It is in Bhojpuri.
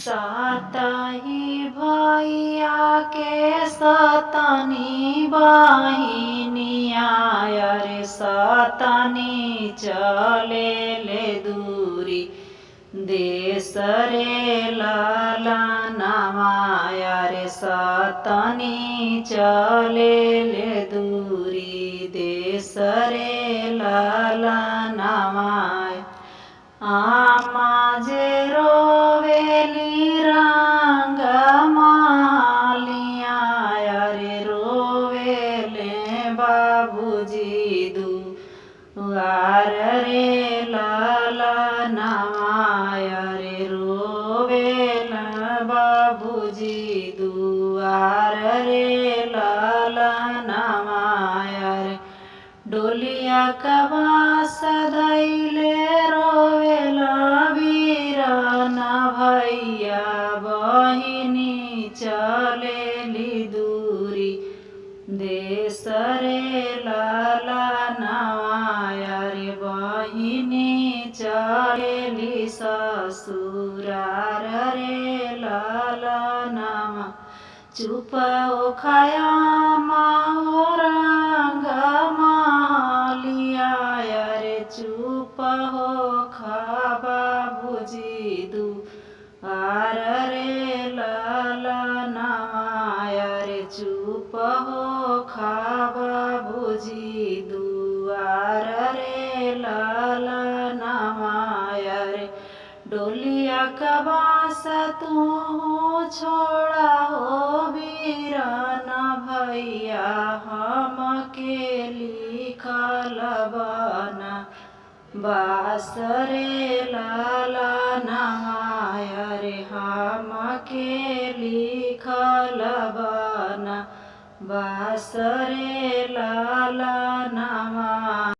सातही भैया के सतनी बहिनिया रे सतनी चले ले दूरी देश रे ललनवा रे सतनी चले ले दूरी देश रे ललनवा आमा जे रोवेली रंग मालिया रे रोवेले बाबूजी दुआर रे ललनवा रे रोवेला बाबूजी दुआर रे ललनवा रे डोलिया कबास धैले रोवेला वीराना भैया बहिनी चलेली दूरी देश रे ललनवा रे बहिनी चलेली ससुरार रे ललनवा चुप हो खाया रंग मालिया रे चुप हो खा बाबूजी दुआर रे ललनवा रे चुप हो खा बाबूजी दुआर रे ललनवा रे डोलिया कबास तू छोड़ा हो वीराना भैया हम के लिखल बना बास रे ललनवा रे हम के लिखल बना बास रे ललनवा।